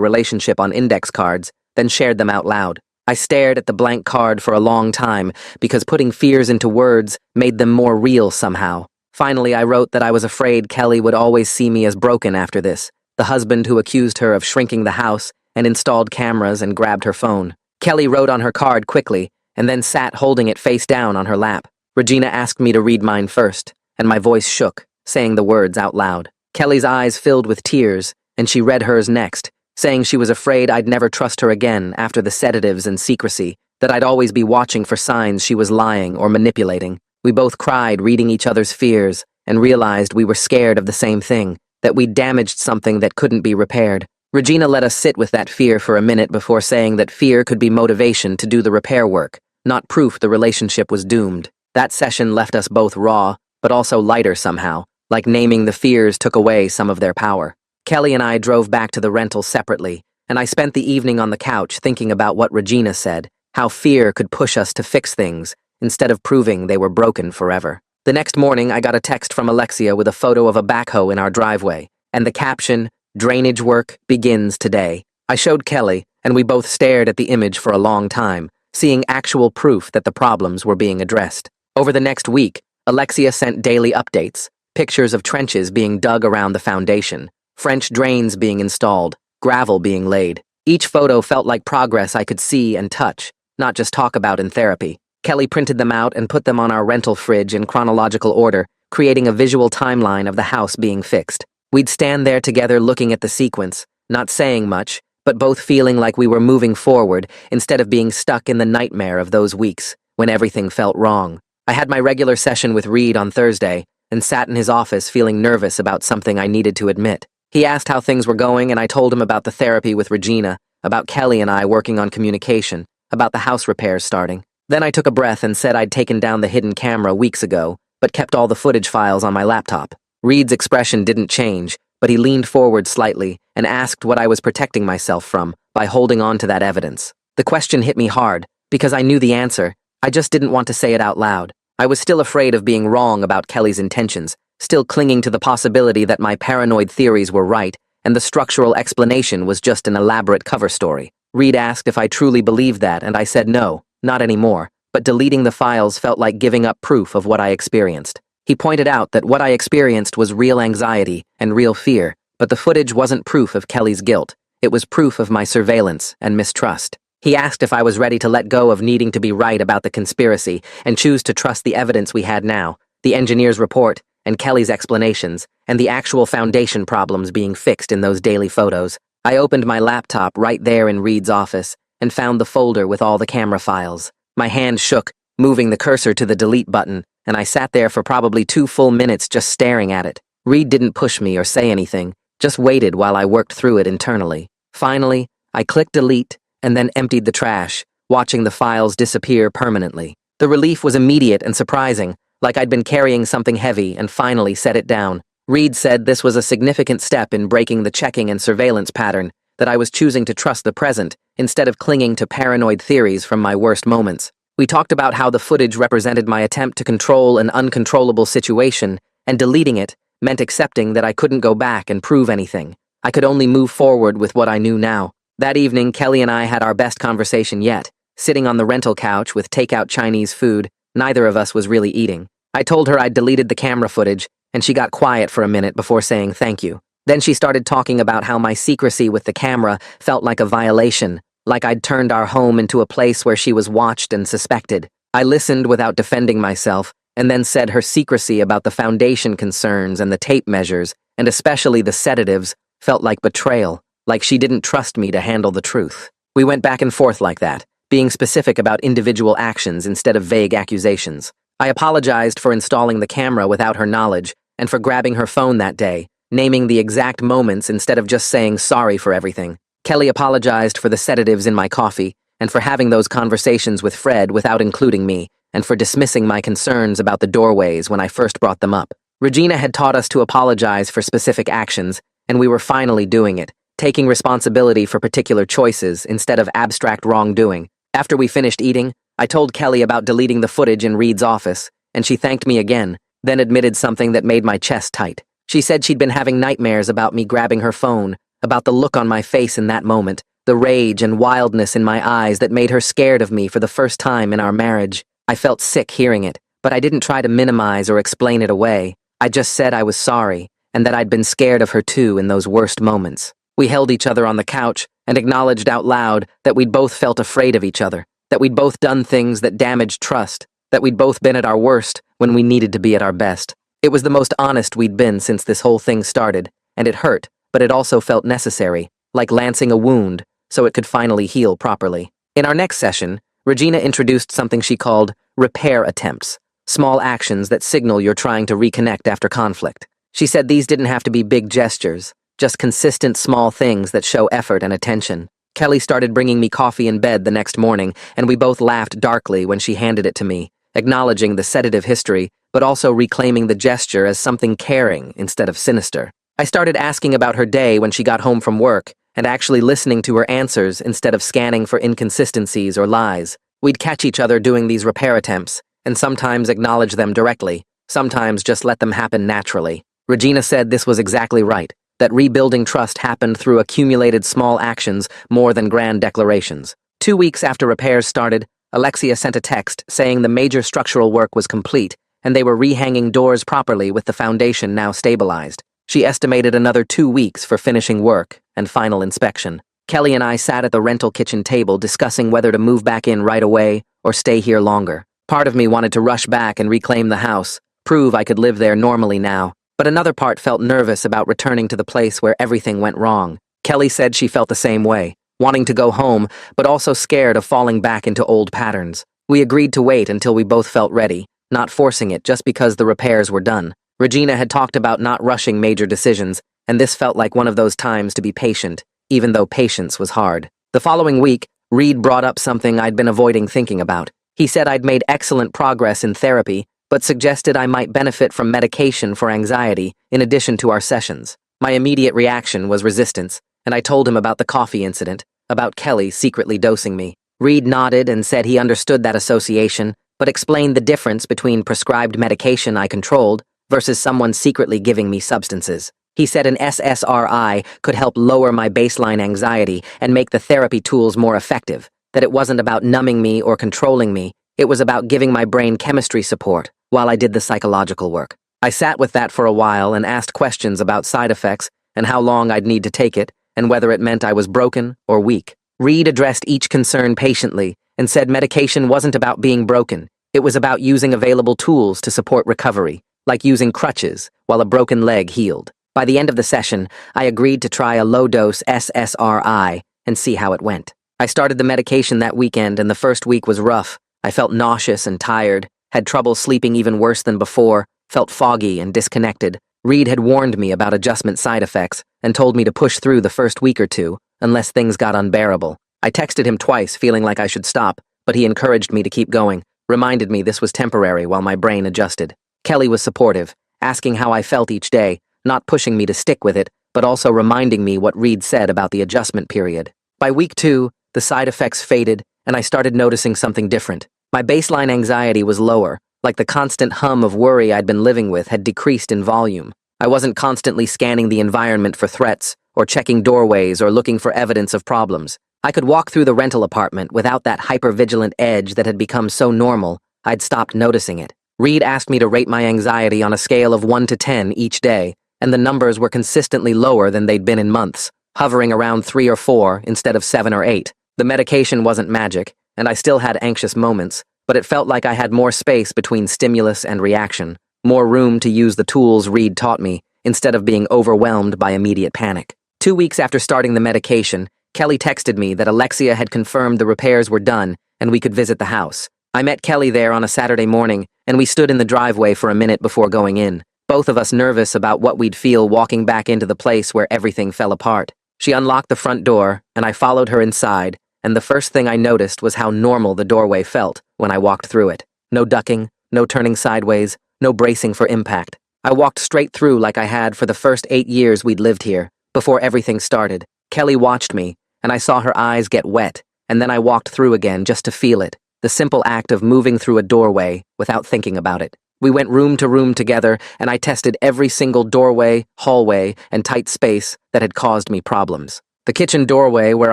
relationship on index cards, then shared them out loud. I stared at the blank card for a long time because putting fears into words made them more real somehow. Finally, I wrote that I was afraid Kelly would always see me as broken after this, the husband who accused her of shrinking the house and installed cameras and grabbed her phone. Kelly wrote on her card quickly and then sat holding it face down on her lap. Regina asked me to read mine first, and my voice shook, saying the words out loud. Kelly's eyes filled with tears, and she read hers next, saying she was afraid I'd never trust her again after the sedatives and secrecy, that I'd always be watching for signs she was lying or manipulating. We both cried, reading each other's fears, and realized we were scared of the same thing, that we'd damaged something that couldn't be repaired. Regina let us sit with that fear for a minute before saying that fear could be motivation to do the repair work, not proof the relationship was doomed. That session left us both raw, but also lighter somehow, like naming the fears took away some of their power. Kelly and I drove back to the rental separately, and I spent the evening on the couch thinking about what Regina said, how fear could push us to fix things, instead of proving they were broken forever. The next morning, I got a text from Alexia with a photo of a backhoe in our driveway, and the caption, "Drainage work begins today." I showed Kelly, and we both stared at the image for a long time, seeing actual proof that the problems were being addressed. Over the next week, Alexia sent daily updates, pictures of trenches being dug around the foundation, French drains being installed, gravel being laid. Each photo felt like progress I could see and touch, not just talk about in therapy. Kelly printed them out and put them on our rental fridge in chronological order, creating a visual timeline of the house being fixed. We'd stand there together looking at the sequence, not saying much, but both feeling like we were moving forward instead of being stuck in the nightmare of those weeks when everything felt wrong. I had my regular session with Reed on Thursday and sat in his office feeling nervous about something I needed to admit. He asked how things were going, and I told him about the therapy with Regina, about Kelly and I working on communication, about the house repairs starting. Then I took a breath and said I'd taken down the hidden camera weeks ago, but kept all the footage files on my laptop. Reed's expression didn't change, but he leaned forward slightly and asked what I was protecting myself from by holding on to that evidence. The question hit me hard, because I knew the answer. I just didn't want to say it out loud. I was still afraid of being wrong about Kelly's intentions, still clinging to the possibility that my paranoid theories were right, and the structural explanation was just an elaborate cover story. Reed asked if I truly believed that, and I said no, not anymore, but deleting the files felt like giving up proof of what I experienced. He pointed out that what I experienced was real anxiety and real fear, but the footage wasn't proof of Kelly's guilt. It was proof of my surveillance and mistrust. He asked if I was ready to let go of needing to be right about the conspiracy and choose to trust the evidence we had now, the engineer's report, and Kelly's explanations, and the actual foundation problems being fixed in those daily photos. I opened my laptop right there in Reed's office and found the folder with all the camera files. My hand shook, moving the cursor to the delete button, and I sat there for probably 2 full minutes just staring at it. Reed didn't push me or say anything, just waited while I worked through it internally. Finally, I clicked delete and then emptied the trash, watching the files disappear permanently. The relief was immediate and surprising, like I'd been carrying something heavy and finally set it down. Reed said this was a significant step in breaking the checking and surveillance pattern, that I was choosing to trust the present instead of clinging to paranoid theories from my worst moments. We talked about how the footage represented my attempt to control an uncontrollable situation, and deleting it meant accepting that I couldn't go back and prove anything. I could only move forward with what I knew now. That evening, Kelly and I had our best conversation yet, sitting on the rental couch with takeout Chinese food. Neither of us was really eating. I told her I'd deleted the camera footage, and she got quiet for a minute before saying thank you. Then she started talking about how my secrecy with the camera felt like a violation, like I'd turned our home into a place where she was watched and suspected. I listened without defending myself, and then said her secrecy about the foundation concerns and the tape measures, and especially the sedatives, felt like betrayal, like she didn't trust me to handle the truth. We went back and forth like that, being specific about individual actions instead of vague accusations. I apologized for installing the camera without her knowledge, and for grabbing her phone that day, naming the exact moments instead of just saying sorry for everything. Kelly apologized for the sedatives in my coffee, and for having those conversations with Fred without including me, and for dismissing my concerns about the doorways when I first brought them up. Regina had taught us to apologize for specific actions, and we were finally doing it, taking responsibility for particular choices instead of abstract wrongdoing. After we finished eating, I told Kelly about deleting the footage in Reed's office, and she thanked me again, then admitted something that made my chest tight. She said she'd been having nightmares about me grabbing her phone, about the look on my face in that moment, the rage and wildness in my eyes that made her scared of me for the first time in our marriage. I felt sick hearing it, but I didn't try to minimize or explain it away. I just said I was sorry, and that I'd been scared of her too in those worst moments. We held each other on the couch and acknowledged out loud that we'd both felt afraid of each other, that we'd both done things that damaged trust, that we'd both been at our worst when we needed to be at our best. It was the most honest we'd been since this whole thing started, and it hurt, but it also felt necessary, like lancing a wound, so it could finally heal properly. In our next session, Regina introduced something she called repair attempts, small actions that signal you're trying to reconnect after conflict. She said these didn't have to be big gestures, just consistent small things that show effort and attention. Kelly started bringing me coffee in bed the next morning, and we both laughed darkly when she handed it to me, acknowledging the sedative history, but also reclaiming the gesture as something caring instead of sinister. I started asking about her day when she got home from work, and actually listening to her answers instead of scanning for inconsistencies or lies. We'd catch each other doing these repair attempts, and sometimes acknowledge them directly, sometimes just let them happen naturally. Regina said this was exactly right, that rebuilding trust happened through accumulated small actions more than grand declarations. 2 weeks after repairs started, Alexia sent a text saying the major structural work was complete, and they were rehanging doors properly with the foundation now stabilized. She estimated another 2 weeks for finishing work and final inspection. Kelly and I sat at the rental kitchen table discussing whether to move back in right away or stay here longer. Part of me wanted to rush back and reclaim the house, prove I could live there normally now, but another part felt nervous about returning to the place where everything went wrong. Kelly said she felt the same way, wanting to go home, but also scared of falling back into old patterns. We agreed to wait until we both felt ready, not forcing it just because the repairs were done. Regina had talked about not rushing major decisions, and this felt like one of those times to be patient, even though patience was hard. The following week, Reed brought up something I'd been avoiding thinking about. He said I'd made excellent progress in therapy, but suggested I might benefit from medication for anxiety in addition to our sessions. My immediate reaction was resistance, and I told him about the coffee incident, about Kelly secretly dosing me. Reed nodded and said he understood that association, but explained the difference between prescribed medication I controlled versus someone secretly giving me substances. He said an SSRI could help lower my baseline anxiety and make the therapy tools more effective, that it wasn't about numbing me or controlling me, it was about giving my brain chemistry support while I did the psychological work. I sat with that for a while and asked questions about side effects and how long I'd need to take it and whether it meant I was broken or weak. Reed addressed each concern patiently and said medication wasn't about being broken, it was about using available tools to support recovery, like using crutches while a broken leg healed. By the end of the session, I agreed to try a low-dose SSRI and see how it went. I started the medication that weekend and the first week was rough. I felt nauseous and tired, had trouble sleeping even worse than before, felt foggy and disconnected. Reed had warned me about adjustment side effects and told me to push through the first week or two, unless things got unbearable. I texted him twice, feeling like I should stop, but he encouraged me to keep going, reminded me this was temporary while my brain adjusted. Kelly was supportive, asking how I felt each day, not pushing me to stick with it, but also reminding me what Reed said about the adjustment period. By week 2, the side effects faded, and I started noticing something different. My baseline anxiety was lower, like the constant hum of worry I'd been living with had decreased in volume. I wasn't constantly scanning the environment for threats, or checking doorways or looking for evidence of problems. I could walk through the rental apartment without that hyper-vigilant edge that had become so normal, I'd stopped noticing it. Reed asked me to rate my anxiety on a scale of 1 to 10 each day, and the numbers were consistently lower than they'd been in months, hovering around 3 or 4 instead of 7 or 8. The medication wasn't magic, and I still had anxious moments, but it felt like I had more space between stimulus and reaction, more room to use the tools Reed taught me, instead of being overwhelmed by immediate panic. 2 weeks after starting the medication, Kelly texted me that Alexia had confirmed the repairs were done and we could visit the house. I met Kelly there on a Saturday morning, and we stood in the driveway for a minute before going in, both of us nervous about what we'd feel walking back into the place where everything fell apart. She unlocked the front door, and I followed her inside, and the first thing I noticed was how normal the doorway felt when I walked through it. No ducking, no turning sideways, no bracing for impact. I walked straight through like I had for the first 8 years we'd lived here, before everything started. Kelly watched me, and I saw her eyes get wet, and then I walked through again just to feel it, the simple act of moving through a doorway without thinking about it. We went room to room together, and I tested every single doorway, hallway, and tight space that had caused me problems. The kitchen doorway where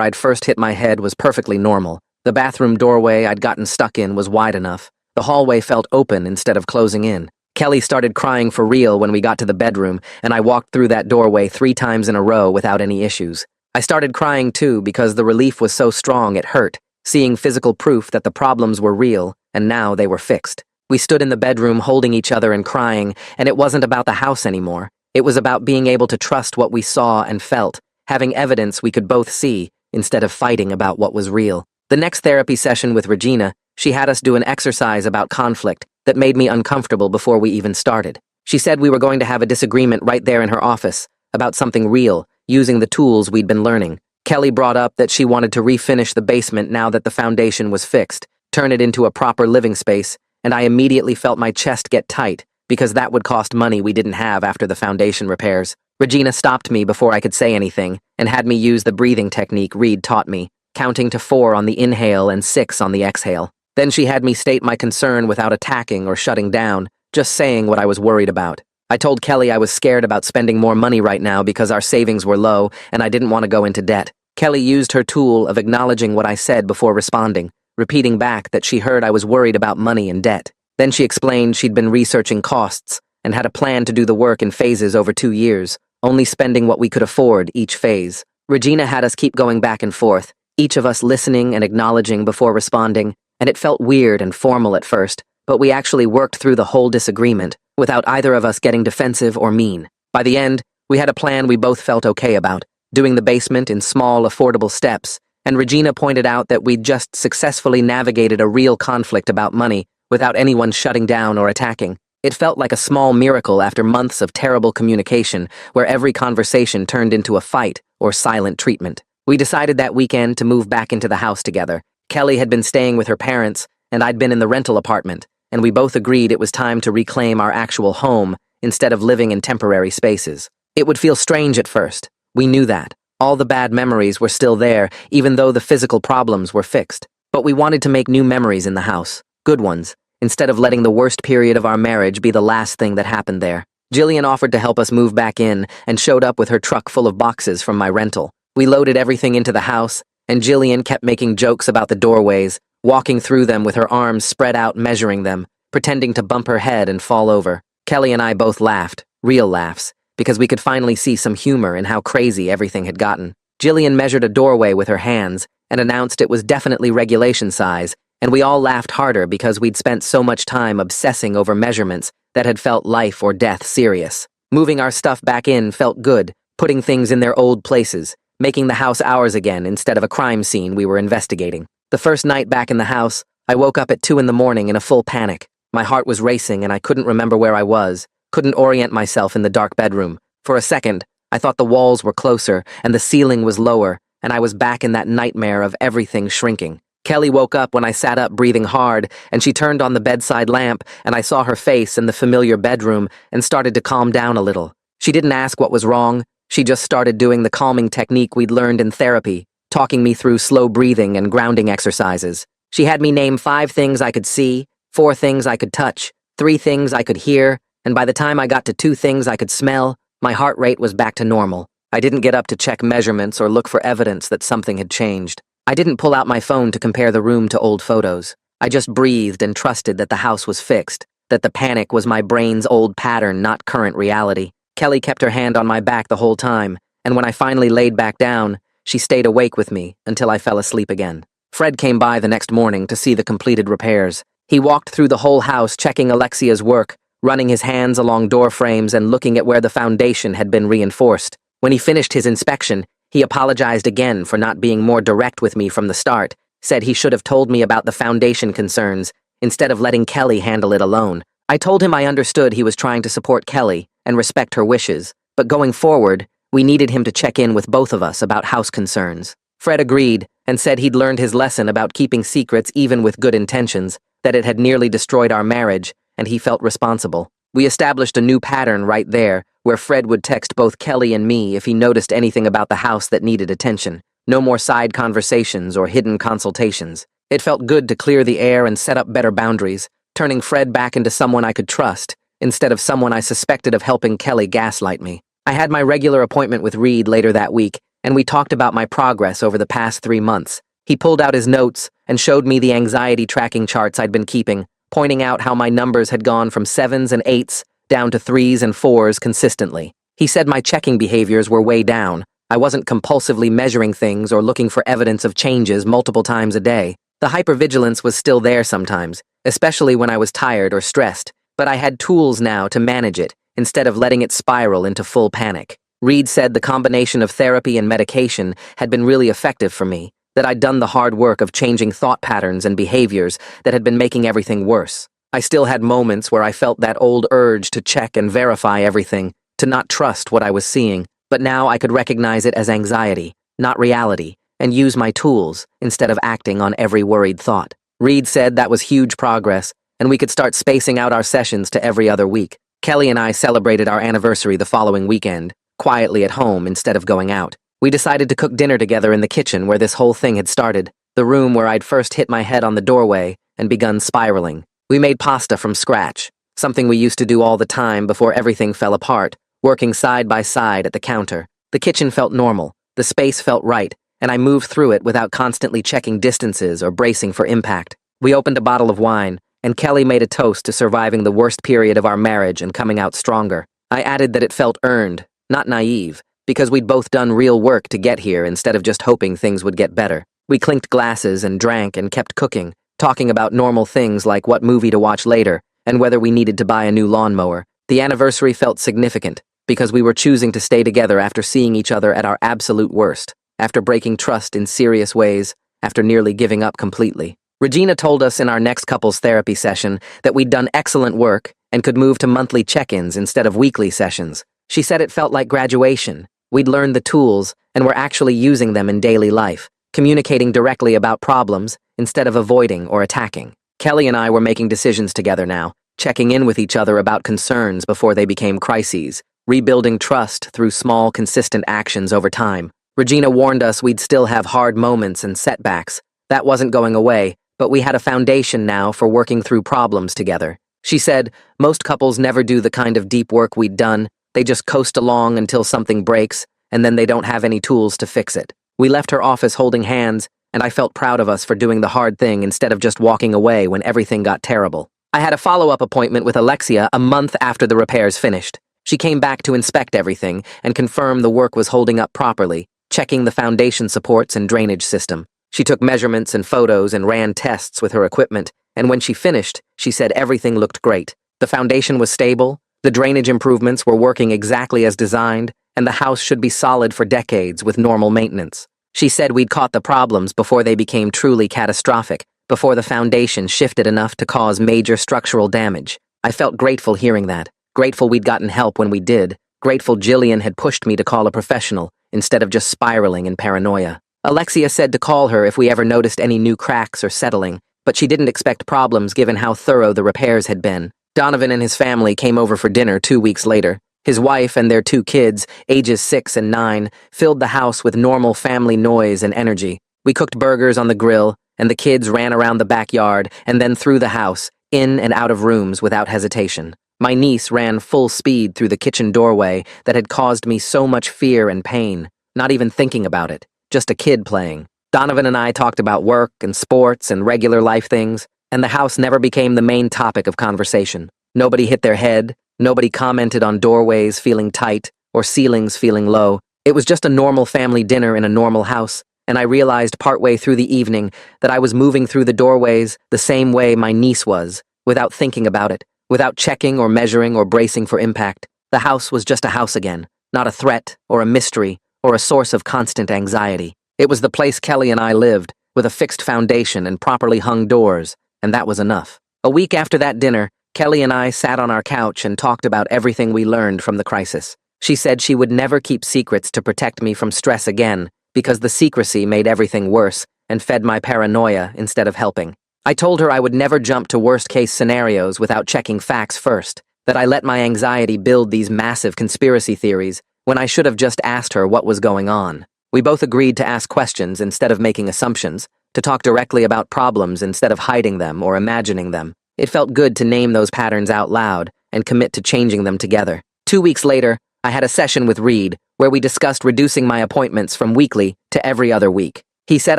I'd first hit my head was perfectly normal. The bathroom doorway I'd gotten stuck in was wide enough. The hallway felt open instead of closing in. Kelly started crying for real when we got to the bedroom, and I walked through that doorway 3 times in a row without any issues. I started crying too because the relief was so strong it hurt, seeing physical proof that the problems were real, and now they were fixed. We stood in the bedroom holding each other and crying, and it wasn't about the house anymore. It was about being able to trust what we saw and felt, having evidence we could both see, instead of fighting about what was real. The next therapy session with Regina, she had us do an exercise about conflict that made me uncomfortable before we even started. She said we were going to have a disagreement right there in her office about something real, using the tools we'd been learning. Kelly brought up that she wanted to refinish the basement now that the foundation was fixed, turn it into a proper living space, and I immediately felt my chest get tight because that would cost money we didn't have after the foundation repairs. Regina stopped me before I could say anything and had me use the breathing technique Reed taught me, counting to 4 on the inhale and 6 on the exhale. Then she had me state my concern without attacking or shutting down, just saying what I was worried about. I told Kelly I was scared about spending more money right now because our savings were low and I didn't want to go into debt. Kelly used her tool of acknowledging what I said before responding, repeating back that she heard I was worried about money and debt. Then she explained she'd been researching costs and had a plan to do the work in phases over 2 years, only spending what we could afford each phase. Regina had us keep going back and forth, each of us listening and acknowledging before responding, and it felt weird and formal at first, but we actually worked through the whole disagreement without either of us getting defensive or mean. By the end, we had a plan we both felt okay about, doing the basement in small, affordable steps, and Regina pointed out that we'd just successfully navigated a real conflict about money without anyone shutting down or attacking. It felt like a small miracle after months of terrible communication where every conversation turned into a fight or silent treatment. We decided that weekend to move back into the house together. Kelly had been staying with her parents, and I'd been in the rental apartment, and we both agreed it was time to reclaim our actual home instead of living in temporary spaces. It would feel strange at first. We knew that. All the bad memories were still there, even though the physical problems were fixed. But we wanted to make new memories in the house, good ones, instead of letting the worst period of our marriage be the last thing that happened there. Jillian offered to help us move back in and showed up with her truck full of boxes from my rental. We loaded everything into the house, and Jillian kept making jokes about the doorways, walking through them with her arms spread out measuring them, pretending to bump her head and fall over. Kelly and I both laughed, real laughs, because we could finally see some humor in how crazy everything had gotten. Jillian measured a doorway with her hands and announced it was definitely regulation size, and we all laughed harder because we'd spent so much time obsessing over measurements that had felt life or death serious. Moving our stuff back in felt good, putting things in their old places, making the house ours again instead of a crime scene we were investigating. The first night back in the house, I woke up at 2 in the morning in a full panic. My heart was racing and I couldn't remember where I was, couldn't orient myself in the dark bedroom. For a second, I thought the walls were closer and the ceiling was lower, and I was back in that nightmare of everything shrinking. Kelly woke up when I sat up breathing hard, and she turned on the bedside lamp, and I saw her face in the familiar bedroom and started to calm down a little. She didn't ask what was wrong. She just started doing the calming technique we'd learned in therapy, talking me through slow breathing and grounding exercises. She had me name 5 things I could see, 4 things I could touch, 3 things I could hear, and by the time I got to 2 things I could smell, my heart rate was back to normal. I didn't get up to check measurements or look for evidence that something had changed. I didn't pull out my phone to compare the room to old photos. I just breathed and trusted that the house was fixed, that the panic was my brain's old pattern, not current reality. Kelly kept her hand on my back the whole time, and when I finally laid back down, she stayed awake with me until I fell asleep again. Fred came by the next morning to see the completed repairs. He walked through the whole house checking Alexia's work, running his hands along door frames and looking at where the foundation had been reinforced. When he finished his inspection, he apologized again for not being more direct with me from the start, said he should have told me about the foundation concerns instead of letting Kelly handle it alone. I told him I understood he was trying to support Kelly and respect her wishes, but going forward, we needed him to check in with both of us about house concerns. Fred agreed and said he'd learned his lesson about keeping secrets even with good intentions, that it had nearly destroyed our marriage, and he felt responsible. We established a new pattern right there, where Fred would text both Kelly and me if he noticed anything about the house that needed attention. No more side conversations or hidden consultations. It felt good to clear the air and set up better boundaries, turning Fred back into someone I could trust, instead of someone I suspected of helping Kelly gaslight me. I had my regular appointment with Reed later that week, and we talked about my progress over the past 3 months. He pulled out his notes and showed me the anxiety tracking charts I'd been keeping, pointing out how my numbers had gone from 7s and 8s down to 3s and 4s consistently. He said my checking behaviors were way down. I wasn't compulsively measuring things or looking for evidence of changes multiple times a day. The hypervigilance was still there sometimes, especially when I was tired or stressed, but I had tools now to manage it instead of letting it spiral into full panic. Reed said the combination of therapy and medication had been really effective for me, that I'd done the hard work of changing thought patterns and behaviors that had been making everything worse. I still had moments where I felt that old urge to check and verify everything, to not trust what I was seeing, but now I could recognize it as anxiety, not reality, and use my tools instead of acting on every worried thought. Reed said that was huge progress, and we could start spacing out our sessions to every other week. Kelly and I celebrated our anniversary the following weekend, quietly at home instead of going out. We decided to cook dinner together in the kitchen where this whole thing had started, the room where I'd first hit my head on the doorway and begun spiraling. We made pasta from scratch, something we used to do all the time before everything fell apart, working side by side at the counter. The kitchen felt normal, the space felt right, and I moved through it without constantly checking distances or bracing for impact. We opened a bottle of wine, and Kelly made a toast to surviving the worst period of our marriage and coming out stronger. I added that it felt earned, not naive, because we'd both done real work to get here instead of just hoping things would get better. We clinked glasses and drank and kept cooking, talking about normal things like what movie to watch later and whether we needed to buy a new lawnmower. The anniversary felt significant because we were choosing to stay together after seeing each other at our absolute worst, after breaking trust in serious ways, after nearly giving up completely. Regina told us in our next couples therapy session that we'd done excellent work and could move to monthly check-ins instead of weekly sessions. She said it felt like graduation. We'd learned the tools and were actually using them in daily life, communicating directly about problems instead of avoiding or attacking. Kelly and I were making decisions together now, checking in with each other about concerns before they became crises, rebuilding trust through small, consistent actions over time. Regina warned us we'd still have hard moments and setbacks. That wasn't going away, but we had a foundation now for working through problems together. She said, most couples never do the kind of deep work we'd done. They just coast along until something breaks, and then they don't have any tools to fix it. We left her office holding hands, and I felt proud of us for doing the hard thing instead of just walking away when everything got terrible. I had a follow-up appointment with Alexia a month after the repairs finished. She came back to inspect everything and confirm the work was holding up properly, checking the foundation supports and drainage system. She took measurements and photos and ran tests with her equipment, and when she finished, she said everything looked great. The foundation was stable, the drainage improvements were working exactly as designed, and the house should be solid for decades with normal maintenance. She said we'd caught the problems before they became truly catastrophic, before the foundation shifted enough to cause major structural damage. I felt grateful hearing that, grateful we'd gotten help when we did, grateful Jillian had pushed me to call a professional instead of just spiraling in paranoia. Alexia said to call her if we ever noticed any new cracks or settling, but she didn't expect problems given how thorough the repairs had been. Donovan and his family came over for dinner 2 weeks later. His wife and their 2 kids, ages 6 and 9, filled the house with normal family noise and energy. We cooked burgers on the grill, and the kids ran around the backyard and then through the house, in and out of rooms without hesitation. My niece ran full speed through the kitchen doorway that had caused me so much fear and pain, not even thinking about it, just a kid playing. Donovan and I talked about work and sports and regular life things, and the house never became the main topic of conversation. Nobody hit their head, nobody commented on doorways feeling tight or ceilings feeling low. It was just a normal family dinner in a normal house, and I realized partway through the evening that I was moving through the doorways the same way my niece was, without thinking about it, without checking or measuring or bracing for impact. The house was just a house again, not a threat or a mystery or a source of constant anxiety. It was the place Kelly and I lived, with a fixed foundation and properly hung doors, and that was enough. A week after that dinner, Kelly and I sat on our couch and talked about everything we learned from the crisis. She said she would never keep secrets to protect me from stress again, because the secrecy made everything worse and fed my paranoia instead of helping. I told her I would never jump to worst-case scenarios without checking facts first, that I let my anxiety build these massive conspiracy theories when I should have just asked her what was going on. We both agreed to ask questions instead of making assumptions, to talk directly about problems instead of hiding them or imagining them. It felt good to name those patterns out loud and commit to changing them together. 2 weeks later, I had a session with Reed where we discussed reducing my appointments from weekly to every other week. He said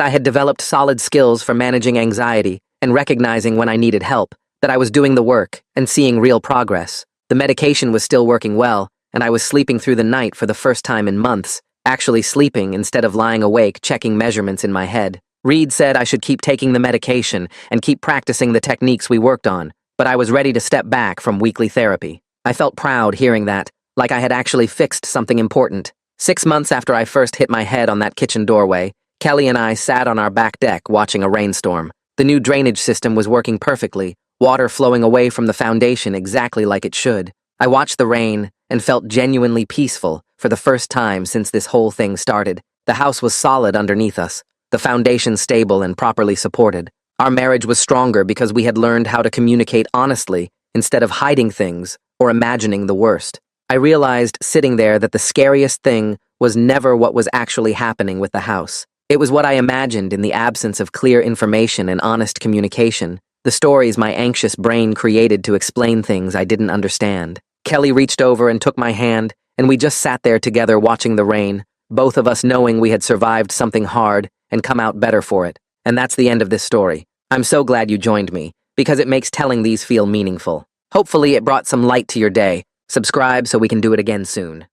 I had developed solid skills for managing anxiety and recognizing when I needed help, that I was doing the work and seeing real progress. The medication was still working well, and I was sleeping through the night for the first time in months, actually sleeping instead of lying awake checking measurements in my head. Reed said I should keep taking the medication and keep practicing the techniques we worked on, but I was ready to step back from weekly therapy. I felt proud hearing that, like I had actually fixed something important. 6 months after I first hit my head on that kitchen doorway, Kelly and I sat on our back deck watching a rainstorm. The new drainage system was working perfectly, water flowing away from the foundation exactly like it should. I watched the rain and felt genuinely peaceful for the first time since this whole thing started. The house was solid underneath us, the foundation stable and properly supported. Our marriage was stronger because we had learned how to communicate honestly instead of hiding things or imagining the worst. I realized sitting there that the scariest thing was never what was actually happening with the house. It was what I imagined in the absence of clear information and honest communication, the stories my anxious brain created to explain things I didn't understand. Kelly reached over and took my hand, and we just sat there together watching the rain, both of us knowing we had survived something hard and come out better for it. And that's the end of this story. I'm so glad you joined me, because it makes telling these feel meaningful. Hopefully it brought some light to your day. Subscribe so we can do it again soon.